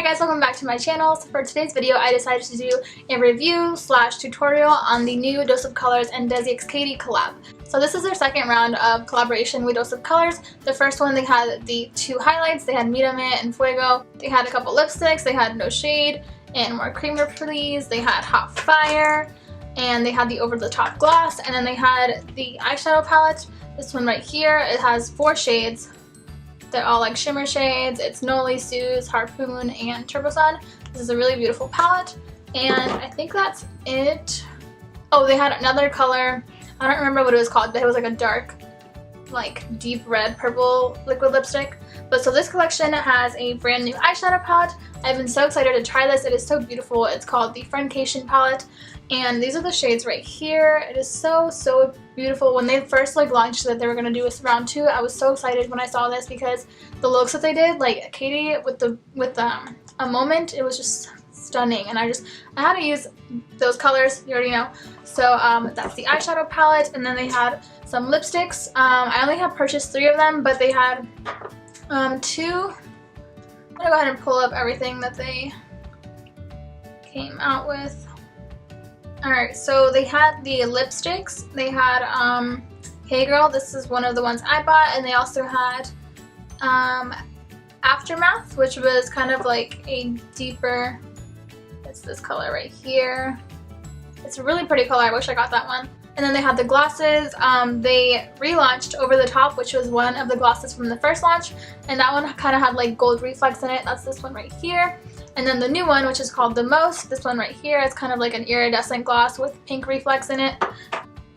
Hi guys, welcome back to my channel. So for today's video, I decided to do a review / tutorial on the new Dose of Colors and DESIXKATY collab. So this is their second round of collaboration with Dose of Colors. The first one, they had the two highlights. They had Mírame and Fuego. They had a couple lipsticks. They had No Shade and More Creamer Please. They had Hot Fire. And they had the Over the Top Gloss. And then they had the eyeshadow palette. This one right here, it has 4 shades. They're all like shimmer shades. It's Noli, Suze, Harpoon, and Turbo Sun. This is a really beautiful palette. And I think that's it. Oh, they had another color. I don't remember what it was called, but it was like a dark, like deep red purple liquid lipstick. But so this collection has a brand new eyeshadow palette. I've been so excited to try this. It is so beautiful. It's called the FRIENDCATION palette. And these are the shades right here. It is so beautiful. When they first launched that they were gonna do a round 2, I was so excited when I saw this because the looks that they did, like Katie with a moment, it was just stunning. And I had to use those colors, you already know. So that's the eyeshadow palette, and then they had some lipsticks. I only have purchased 3 of them, but they had 2. I'm gonna go ahead and pull up everything that they came out with. Alright, so they had the lipsticks. They had Hey Girl, this is one of the ones I bought, and they also had Aftermath, which was kind of like a deeper, it's this color right here. It's a really pretty color, I wish I got that one. And then they had the glosses. They relaunched Over the Top, which was one of the glosses from the first launch, and that one kind of had like gold reflex in it. That's this one right here. And then the new one, which is called The Most, this one right here, it's kind of like an iridescent gloss with pink reflex in it.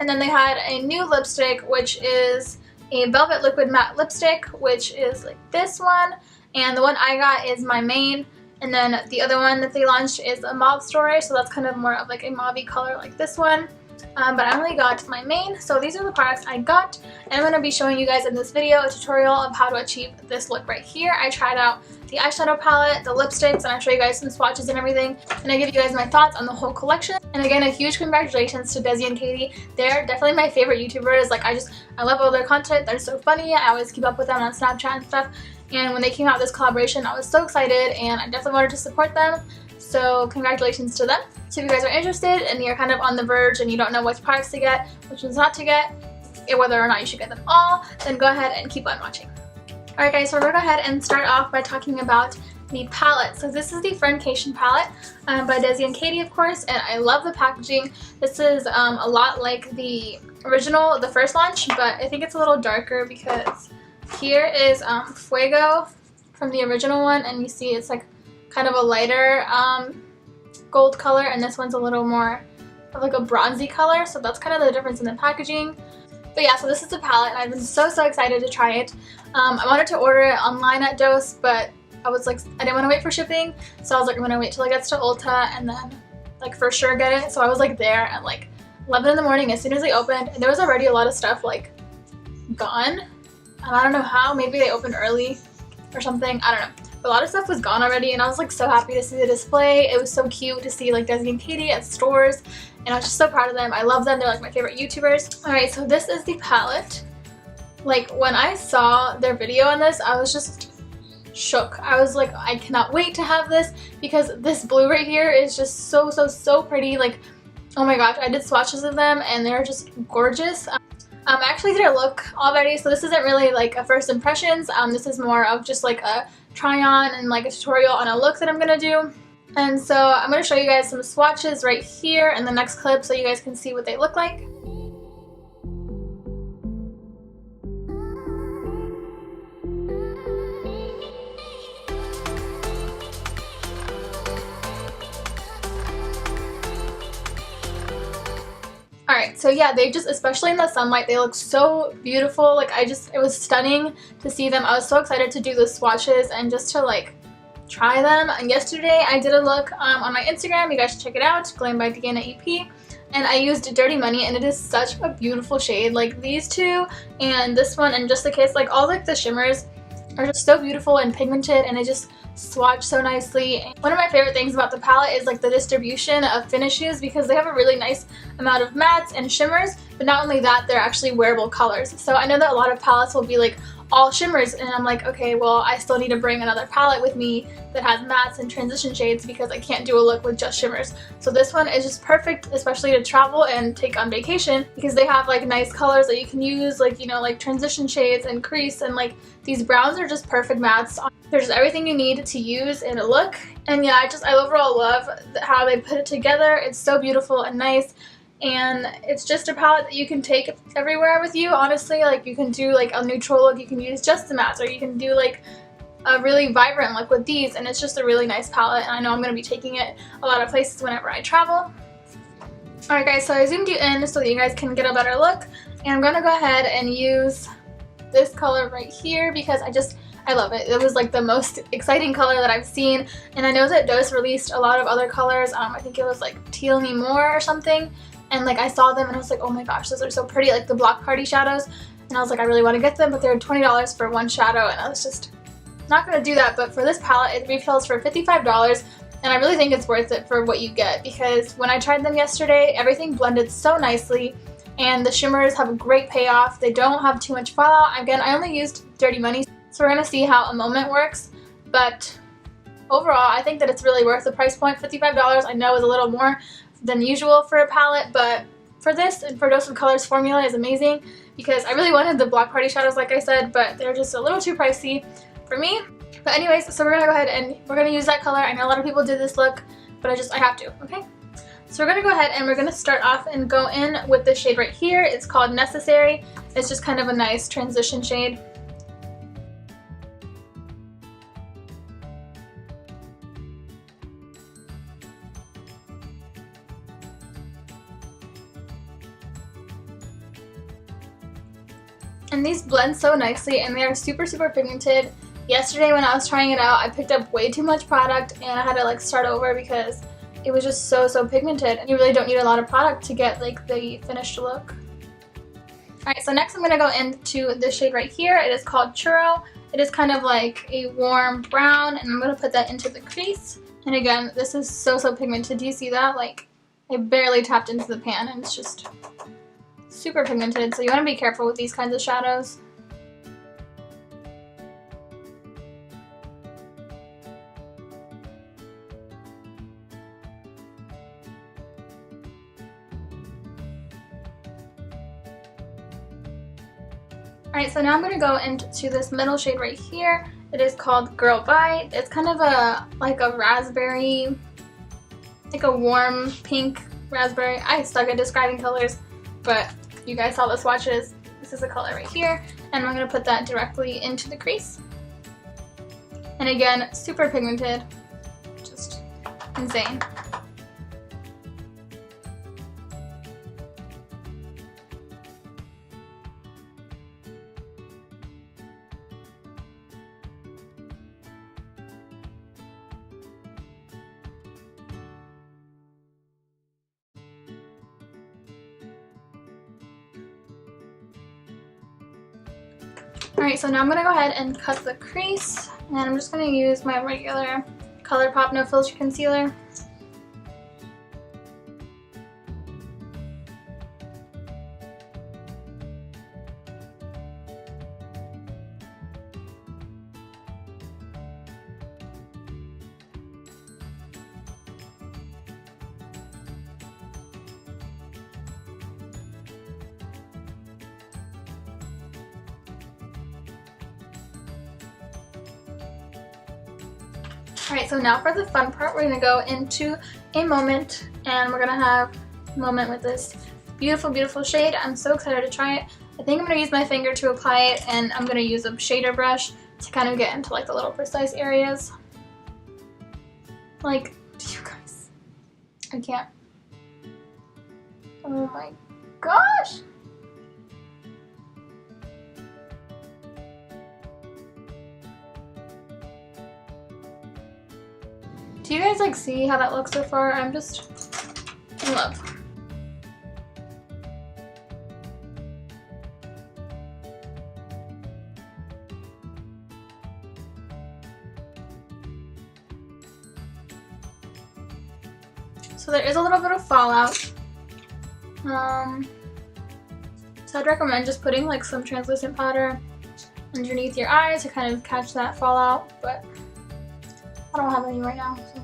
And then they had a new lipstick, which is a Velvet Liquid Matte Lipstick, which is like this one. And the one I got is my main. And then the other one that they launched is a Mauve Story, so that's kind of more of like a mauve-y color like this one. But I only got my main, so these are the products I got, and I'm going to be showing you guys in this video a tutorial of how to achieve this look right here. I tried out the eyeshadow palette, the lipsticks, and I show you guys some swatches and everything, and I give you guys my thoughts on the whole collection. And again, a huge congratulations to Desi and Katie. They're definitely my favorite YouTubers. Like I love all their content. They're so funny. I always keep up with them on Snapchat and stuff, and when they came out with this collaboration, I was so excited, and I definitely wanted to support them. So congratulations to them. So if you guys are interested and you're kind of on the verge and you don't know which products to get, which ones not to get, whether or not you should get them all, then go ahead and keep on watching. Alright guys, so we're going to go ahead and start off by talking about the palette. So this is the FRIENDCATION palette by Desi and Katie, of course, and I love the packaging. This is a lot like the original, the first launch, but I think it's a little darker because here is Fuego from the original one, and you see it's like kind of a lighter gold color, and this one's a little more of like a bronzy color, so that's kind of the difference in the packaging. But yeah, so this is the palette, and I've been so excited to try it. I wanted to order it online at Dose, but I was like, I didn't want to wait for shipping, so I was like, I'm gonna wait till it gets to Ulta and then like for sure get it. So I was like there at like 11 in the morning as soon as they opened, and there was already a lot of stuff like gone, and I don't know how. Maybe they opened early or something, I don't know. A lot of stuff was gone already, and I was like so happy to see the display. It was so cute to see like Desi and Katie at stores, and I was just so proud of them. I love them. They're like my favorite YouTubers. Alright, so this is the palette. Like when I saw their video on this, I was just shook. I was like, I cannot wait to have this because this blue right here is just so pretty. Like, oh my gosh, I did swatches of them and they're just gorgeous. I actually did a look already, so this isn't really like a first impressions. This is more of just like a try on and like a tutorial on a look that I'm gonna do. And so I'm gonna show you guys some swatches right here in the next clip so you guys can see what they look like. Alright, so yeah, they just, especially in the sunlight, they look so beautiful. Like it was stunning to see them. I was so excited to do the swatches and just to like try them. And yesterday I did a look on my Instagram. You guys should check it out, Glam by Deanna EP. And I used Dirty Money, and it is such a beautiful shade. Like these two and this one and Just the Kiss, like all like the shimmers are just so beautiful and pigmented, and they just swatch so nicely. One of my favorite things about the palette is like the distribution of finishes, because they have a really nice amount of mattes and shimmers, but not only that, they're actually wearable colors. So I know that a lot of palettes will be like all shimmers, and I'm like, okay, well, I still need to bring another palette with me that has mattes and transition shades because I can't do a look with just shimmers. So this one is just perfect, especially to travel and take on vacation, because they have like nice colors that you can use, like, you know, like transition shades and crease, and like these browns are just perfect mattes. There's everything you need to use in a look. And yeah, I overall love how they put it together. It's so beautiful and nice. And it's just a palette that you can take everywhere with you, honestly. Like, you can do like a neutral look, you can use just the mattes, or you can do like a really vibrant look with these, and it's just a really nice palette, and I know I'm going to be taking it a lot of places whenever I travel. Alright guys, so I zoomed you in so that you guys can get a better look, and I'm going to go ahead and use this color right here because I love it. It was like the most exciting color that I've seen, and I know that DOS released a lot of other colors. I think it was like Teal Me More or something. And like I saw them and I was like, oh my gosh, those are so pretty, like the Block Party shadows. And I was like, I really want to get them, but they're $20 for one shadow, and I was just not going to do that. But for this palette, it retails for $55, and I really think it's worth it for what you get, because when I tried them yesterday, everything blended so nicely, and the shimmers have a great payoff. They don't have too much fallout. Again, I only used Dirty Money, so we're going to see how a moment works. But overall, I think that it's really worth the price point. $55 I know is a little more than usual for a palette, but for this and for Dose of Colors formula is amazing, because I really wanted the Block Party shadows, like I said, but they're just a little too pricey for me. But anyways, so we're gonna go ahead and we're gonna use that color. I know a lot of people did this look, but I have to, okay? So we're gonna go ahead and we're gonna start off and go in with this shade right here. It's called Necessary. It's just kind of a nice transition shade. And these blend so nicely, and they are super pigmented. Yesterday when I was trying it out, I picked up way too much product and I had to like start over because it was just so pigmented. And you really don't need a lot of product to get like the finished look. Alright, so next I'm going to go into this shade right here. It is called Churro. It is kind of like a warm brown, and I'm going to put that into the crease. And again, this is so pigmented. Do you see that? Like, I barely tapped into the pan, and it's just super pigmented, so you want to be careful with these kinds of shadows. Alright, so now I'm going to go into this middle shade right here. It is called Girl Bite. It's kind of like a raspberry, like a warm pink raspberry. I suck at describing colors, but you guys saw the swatches. This is the color right here, and I'm going to put that directly into the crease. And again, super pigmented, just insane. Alright, so now I'm going to go ahead and cut the crease, and I'm just going to use my regular ColourPop No Filter Concealer. Alright, so now for the fun part, we're going to go into a moment, and we're going to have a moment with this beautiful shade. I'm so excited to try it. I think I'm going to use my finger to apply it, and I'm going to use a shader brush to kind of get into like the little precise areas. Like, you guys, I can't. Oh my gosh! Do you guys like see how that looks so far? I'm just in love. So there is a little bit of fallout. So I'd recommend just putting like some translucent powder underneath your eyes to kind of catch that fallout, but I don't have any right now. So.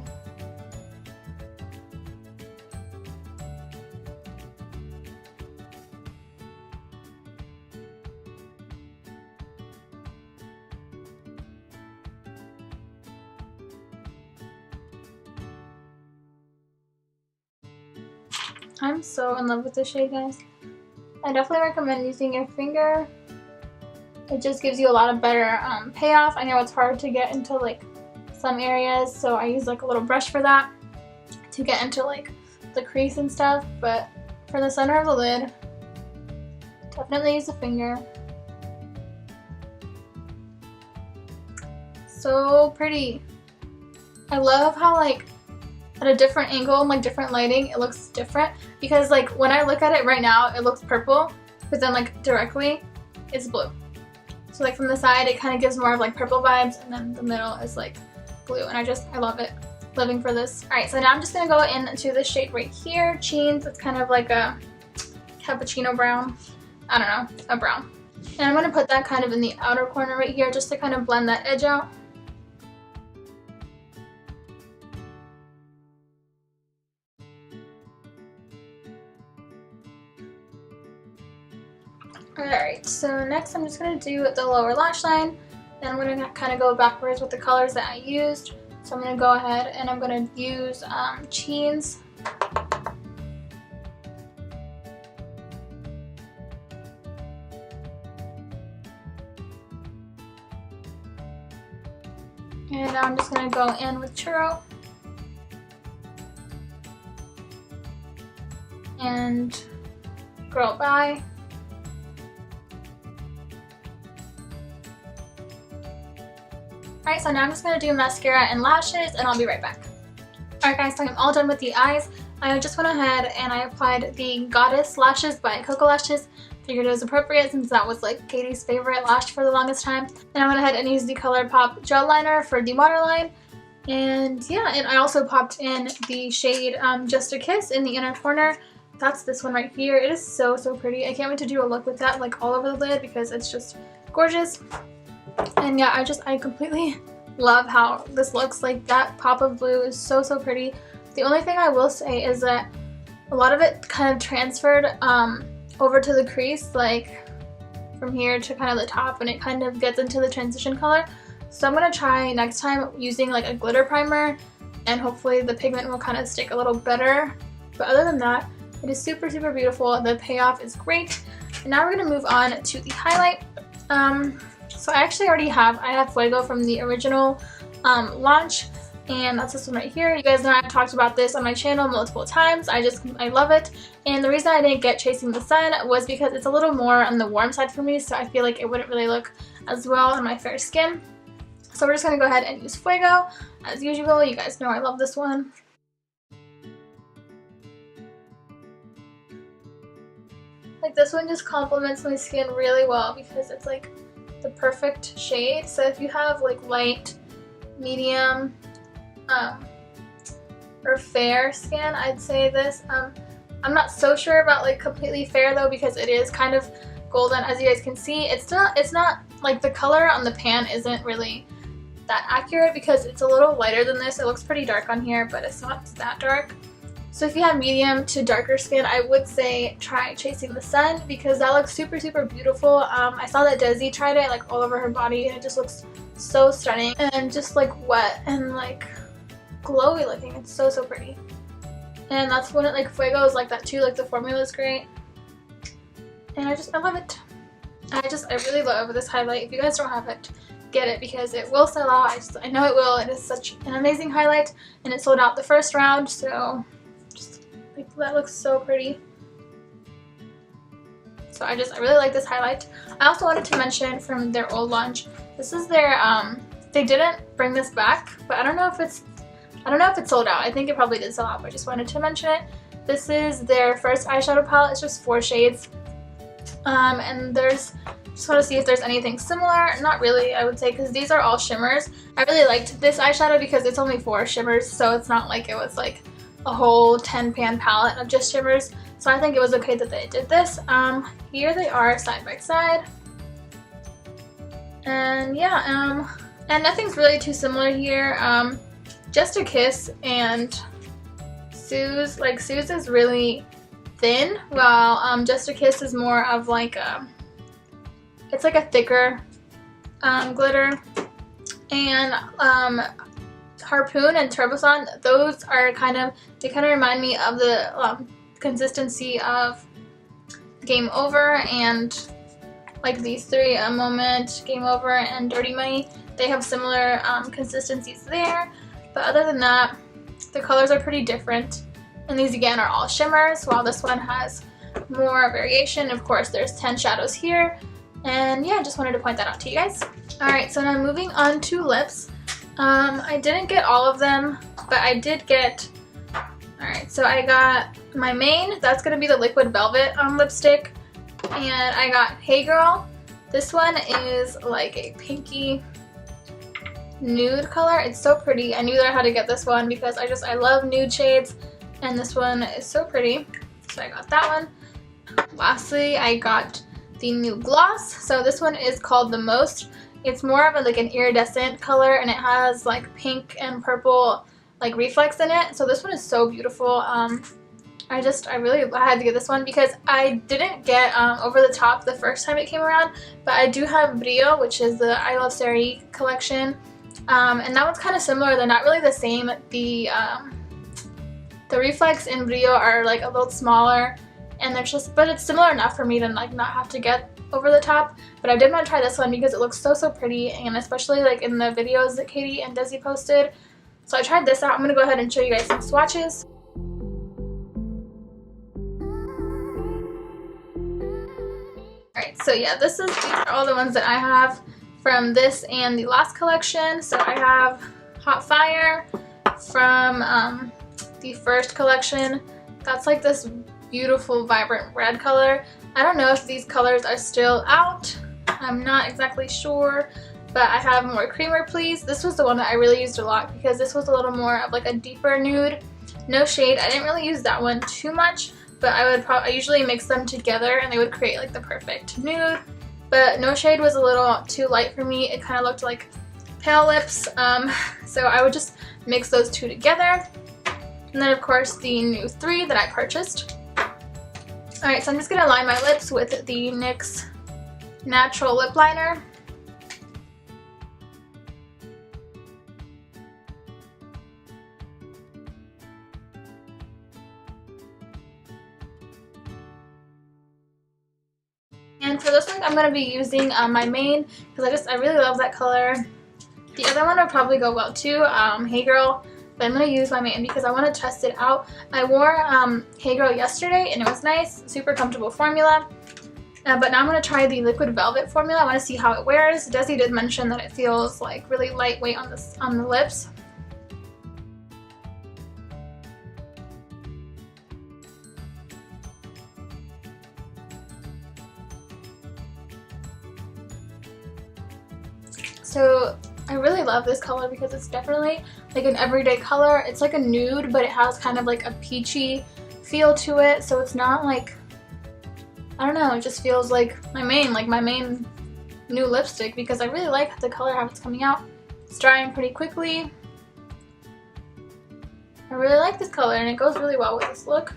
I'm so in love with this shade, guys. I definitely recommend using your finger. It just gives you a lot of better payoff. I know it's hard to get into like some areas, so I use like a little brush for that to get into like the crease and stuff, but for the center of the lid, definitely use a finger. So pretty. I love how like at a different angle and like different lighting it looks different, because like when I look at it right now it looks purple, but then like directly it's blue. So like from the side it kind of gives more of like purple vibes, and then the middle is like blue, and I love it. Living for this. Alright, so now I'm just gonna go into this shade right here, Cheens. It's kind of like a cappuccino brown. I don't know, a brown. And I'm gonna put that kind of in the outer corner right here just to kind of blend that edge out. Alright, so next I'm just going to do the lower lash line, and I'm going to kind of go backwards with the colors that I used. So I'm going to go ahead and I'm going to use Cheens. And I'm just going to go in with Churro. And Girl Bye. Alright, so now I'm just going to do mascara and lashes, and I'll be right back. Alright guys, so I'm all done with the eyes. I just went ahead and I applied the Goddess Lashes by Cocoa Lashes. Figured it was appropriate since that was like Katie's favorite lash for the longest time. And I went ahead and used the ColourPop gel liner for the waterline. And yeah, and I also popped in the shade Just a Kiss in the inner corner. That's this one right here. It is so, so pretty. I can't wait to do a look with that like all over the lid because it's just gorgeous. And yeah, I completely love how this looks. Like that pop of blue is so, so pretty. The only thing I will say is that a lot of it kind of transferred over to the crease, like from here to kind of the top, and it kind of gets into the transition color. So I'm going to try next time using like a glitter primer, and hopefully the pigment will kind of stick a little better. But other than that, it is super, super beautiful. The payoff is great. And now we're going to move on to the highlight. So I actually already have Fuego from the original launch, and that's this one right here. You guys know I've talked about this on my channel multiple times. I love it. And the reason I didn't get Chasing the Sun was because it's a little more on the warm side for me, so I feel like it wouldn't really look as well on my fair skin. So we're just going to go ahead and use Fuego as usual. You guys know I love this one. Like this one just complements my skin really well because it's like the perfect shade. So if you have like light, medium, or fair skin, I'd say this. I'm not so sure about like completely fair though, because it is kind of golden, as you guys can see. It's not like the color on the pan isn't really that accurate because it's a little lighter than this. It looks pretty dark on here, but it's not that dark. So if you have medium to darker skin, I would say try Chasing the Sun because that looks super, super beautiful. I saw that Desi tried it like all over her body, and it just looks so stunning and just like wet and like glowy looking. It's so, so pretty. And that's when it like Fuego is like that too. Like the formula is great, and I love it. I really love this highlight. If you guys don't have it, get it because it will sell out. I know it will. It is such an amazing highlight, and it sold out the first round. So just like that looks so pretty. So I really like this highlight. I also wanted to mention from their old launch, this is their they didn't bring this back, but I don't know if it's sold out. I think it probably did sell out, but I just wanted to mention it. This is their first eyeshadow palette. It's just 4 shades. And just want to see if there's anything similar. Not really, I would say, because these are all shimmers. I really liked this eyeshadow because it's only 4 shimmers, so it's not like it was like a whole 10-pan palette of just shimmers. So I think it was okay that they did this. Here they are side by side. And yeah, and nothing's really too similar here. Just a Kiss and Sue's, like Sue's is really thin, while Just a Kiss is more of like it's like a thicker glitter. And Harpoon and Turboson, those are they kind of remind me of the consistency of Game Over, and like these three, Moment, Game Over, and Dirty Money. They have similar consistencies there, but other than that, the colors are pretty different. And these again are all shimmers, while this one has more variation. Of course, there's 10 shadows here. And yeah, just wanted to point that out to you guys. Alright, so now moving on to lips. I didn't get all of them, but I did get, alright, so I got my main, that's going to be the Liquid Velvet lipstick. And I got Hey Girl. This one is like a pinky nude color. It's so pretty. I knew that I had to get this one because I love nude shades, and this one is so pretty. So I got that one. Lastly, I got the new gloss. So this one is called The Most. It's more of like an iridescent color, and it has like pink and purple like reflex in it. So this one is so beautiful. I had to get this one because I didn't get Over the Top the first time it came around, but I do have Brio, which is the I Love Sari collection, and that one's kind of similar. They're not really the same. The reflex in Brio are like a little smaller, and but it's similar enough for me to like not have to get Over the Top. But I did want to try this one because it looks so pretty, and especially like in the videos that Katie and Desi posted. So I tried this out. I'm gonna go ahead and show you guys some swatches. Alright, so yeah, these are all the ones that I have from this and the last collection. So I have Hot Fire from the first collection. That's like this beautiful vibrant red color. I don't know if these colors are still out. I'm not exactly sure, but I have more Creamer Please. This was the one that I really used a lot because this was a little more of like a deeper nude. No Shade, I didn't really use that one too much, but I usually mix them together and they would create like the perfect nude. But No Shade was a little too light for me. It kind of looked like pale lips, so I would just mix those two together. And then of course the new 3 that I purchased. Alright, so I'm just going to line my lips with the NYX Natural Lip Liner. And for this one, I'm going to be using my main because I really love that color. The other one would probably go well too, Hey Girl. But I'm going to use my main because I want to test it out. I wore Hey Girl yesterday and it was nice, super comfortable formula. But now I'm going to try the Liquid Velvet formula. I want to see how it wears. Desi did mention that it feels like really lightweight on the lips. So I really love this color because it's definitely like an everyday color. It's like a nude, but it has kind of like a peachy feel to it. So it's not like, I don't know, it just feels like my main new lipstick because I really like the color, how it's coming out. It's drying pretty quickly. I really like this color and it goes really well with this look.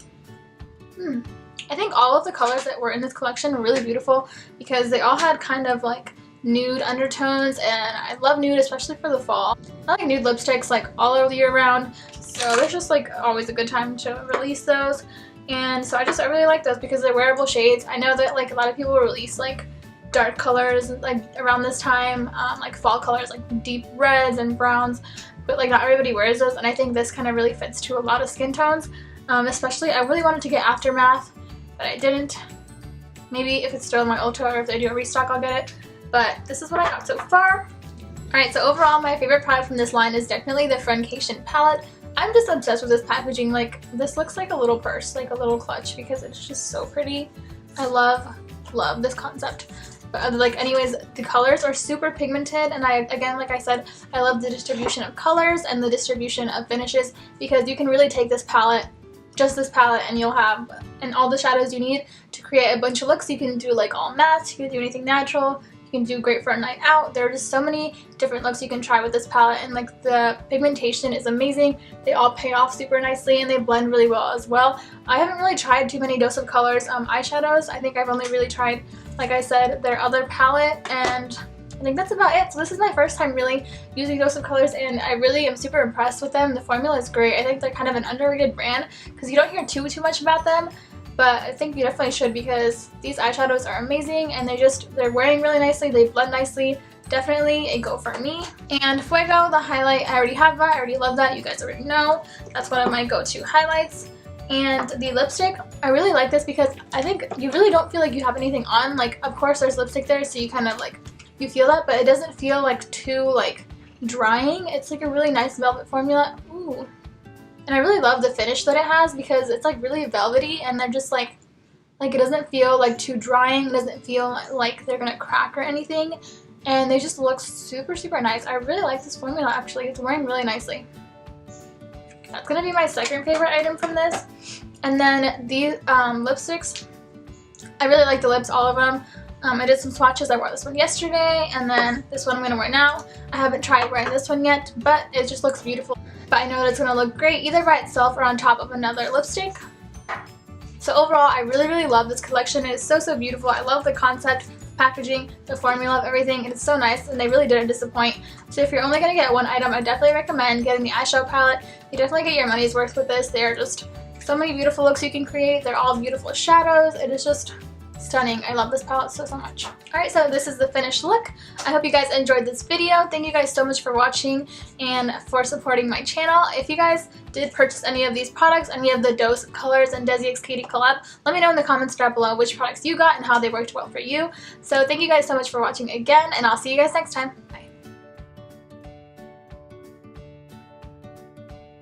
I think all of the colors that were in this collection were really beautiful because they all had kind of like nude undertones, and I love nude, especially for the fall. I like nude lipsticks like all over the year round, so there's just like always a good time to release those. And so I really like those because they're wearable shades. I know that like a lot of people release like dark colors like around this time, like fall colors like deep reds and browns, but like not everybody wears those, and I think this kind of really fits to a lot of skin tones. Especially I really wanted to get Aftermath, but I didn't. Maybe if it's still in my Ulta or if they do a restock I'll get it. But this is what I got so far. Alright, so overall my favorite product from this line is definitely the FRIENDCATION palette. I'm just obsessed with this packaging. Like, this looks like a little purse, like a little clutch, because it's just so pretty. I love this concept. But like anyways, the colors are super pigmented, and again, like I said, I love the distribution of colors and the distribution of finishes because you can really take this palette, just this palette, and you'll have all the shadows you need to create a bunch of looks. You can do like all matte, you can do anything natural, you can do great for a night out. There are just so many different looks you can try with this palette, and like the pigmentation is amazing. They all pay off super nicely and they blend really well as well. I haven't really tried too many Dose of Colors eyeshadows. I think I've only really tried, like I said, their other palette, and I think that's about it. So this is my first time really using Dose of Colors, and I really am super impressed with them. The formula is great. I think they're kind of an underrated brand because you don't hear too much about them, but I think you definitely should because these eyeshadows are amazing and they're wearing really nicely. They blend nicely. Definitely a go for me. And Fuego, the highlight, I already have that. I already love that. You guys already know. That's one of my go-to highlights. And the lipstick, I really like this because I think you really don't feel like you have anything on. Like, of course there's lipstick there, so you kind of like, you feel that, but it doesn't feel like too like drying. It's like a really nice velvet formula. Ooh. And I really love the finish that it has because it's like really velvety, and they're just like it doesn't feel like too drying. It doesn't feel like they're gonna crack or anything, and they just look super nice. I really like this formula actually. It's wearing really nicely. That's gonna be my second favorite item from this. And then these lipsticks, I really like the lips, all of them. I did some swatches. I wore this one yesterday, and then this one I'm going to wear now. I haven't tried wearing this one yet, but it just looks beautiful. But I know that it's going to look great either by itself or on top of another lipstick. So overall, I really love this collection. It is so beautiful. I love the concept, packaging, the formula of everything, and it's so nice, and they really didn't disappoint. So if you're only going to get one item, I definitely recommend getting the eyeshadow palette. You definitely get your money's worth with this. They are just so many beautiful looks you can create. They're all beautiful shadows. It is just stunning. I love this palette so much. Alright, so this is the finished look. I hope you guys enjoyed this video. Thank you guys so much for watching and for supporting my channel. If you guys did purchase any of these products, any of the Dose Colors and DESIXKATY collab, let me know in the comments down below which products you got and how they worked well for you. So thank you guys so much for watching again, and I'll see you guys next time.